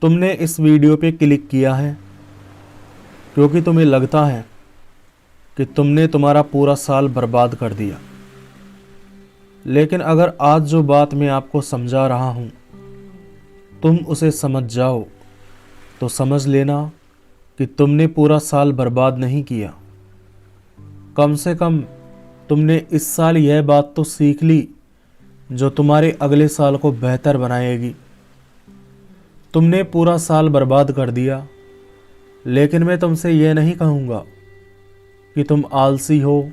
तुमने इस वीडियो पे क्लिक किया है क्योंकि तुम्हें लगता है कि तुमने तुम्हारा पूरा साल बर्बाद कर दिया। लेकिन अगर आज जो बात मैं आपको समझा रहा हूँ तुम उसे समझ जाओ तो समझ लेना कि तुमने पूरा साल बर्बाद नहीं किया। कम से कम तुमने इस साल यह बात तो सीख ली जो तुम्हारे अगले साल को बेहतर बनाएगी। तुमने पूरा साल बर्बाद कर दिया, लेकिन मैं तुमसे यह नहीं कहूँगा कि तुम आलसी हो,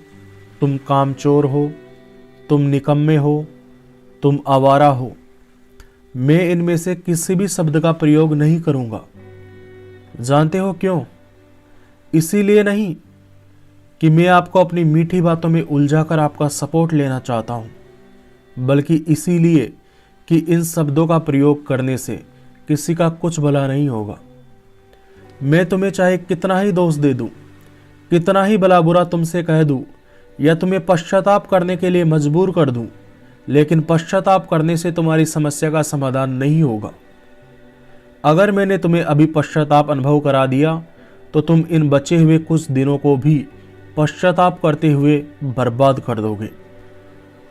तुम कामचोर हो, तुम निकम्मे हो, तुम आवारा हो। मैं इनमें से किसी भी शब्द का प्रयोग नहीं करूँगा। जानते हो क्यों? इसीलिए नहीं कि मैं आपको अपनी मीठी बातों में उलझाकर आपका सपोर्ट लेना चाहता हूँ, बल्कि इसीलिए कि इन शब्दों का प्रयोग करने से किसी का कुछ भला नहीं होगा। मैं तुम्हें चाहे कितना ही दोष दे दूँ, कितना ही भला बुरा तुमसे कह दूँ या तुम्हें पश्चाताप करने के लिए मजबूर कर दूँ, लेकिन पश्चाताप करने से तुम्हारी समस्या का समाधान नहीं होगा। अगर मैंने तुम्हें अभी पश्चाताप अनुभव करा दिया तो तुम इन बचे हुए कुछ दिनों को भी पश्चाताप करते हुए बर्बाद कर दोगे।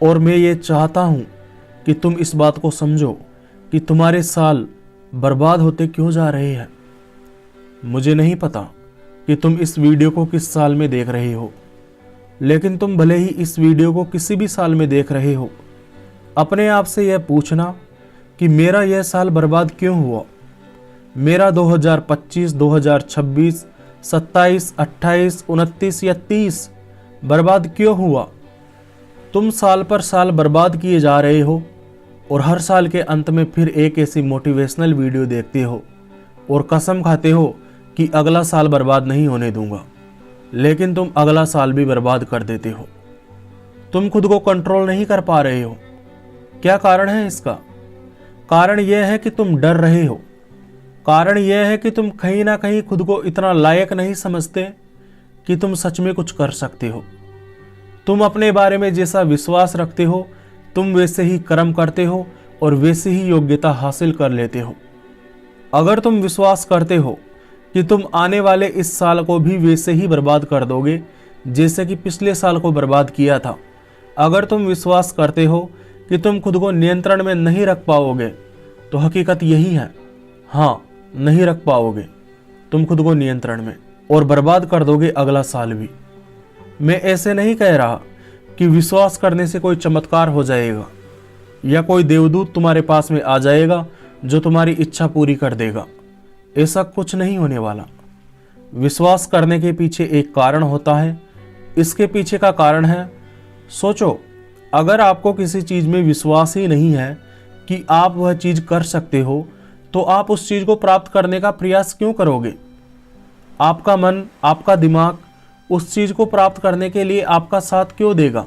और मैं ये चाहता हूँ कि तुम इस बात को समझो कि तुम्हारे साल बर्बाद होते क्यों जा रहे हैं। मुझे नहीं पता कि तुम इस वीडियो को किस साल में देख रहे हो, लेकिन तुम भले ही इस वीडियो को किसी भी साल में देख रहे हो, अपने आप से यह पूछना कि मेरा यह साल बर्बाद क्यों हुआ। मेरा 2025, 2026, 27, 28, 29 या 30 बर्बाद क्यों हुआ। तुम साल पर साल बर्बाद किए जा रहे हो और हर साल के अंत में फिर एक ऐसी मोटिवेशनल वीडियो देखते हो और कसम खाते हो कि अगला साल बर्बाद नहीं होने दूंगा, लेकिन तुम अगला साल भी बर्बाद कर देते हो। तुम खुद को कंट्रोल नहीं कर पा रहे हो। क्या कारण है इसका? कारण यह है कि तुम डर रहे हो। कारण यह है कि तुम कहीं ना कहीं खुद को इतना लायक नहीं समझते कि तुम सच में कुछ कर सकते हो। तुम अपने बारे में जैसा विश्वास रखते हो तुम वैसे ही कर्म करते हो और वैसे ही योग्यता हासिल कर लेते हो। अगर तुम विश्वास करते हो कि तुम आने वाले इस साल को भी वैसे ही बर्बाद कर दोगे जैसे कि पिछले साल को बर्बाद किया था, अगर तुम विश्वास करते हो कि तुम खुद को नियंत्रण में नहीं रख पाओगे, तो हकीकत यही है, हाँ, नहीं रख पाओगे तुम खुद को नियंत्रण में और बर्बाद कर दोगे अगला साल भी। मैं ऐसे नहीं कह रहा कि विश्वास करने से कोई चमत्कार हो जाएगा या कोई देवदूत तुम्हारे पास में आ जाएगा जो तुम्हारी इच्छा पूरी कर देगा। ऐसा कुछ नहीं होने वाला। विश्वास करने के पीछे एक कारण होता है। इसके पीछे का कारण है, सोचो, अगर आपको किसी चीज में विश्वास ही नहीं है कि आप वह चीज कर सकते हो, तो आप उस चीज को प्राप्त करने का प्रयास क्यों करोगे? आपका मन, आपका दिमाग उस चीज को प्राप्त करने के लिए आपका साथ क्यों देगा?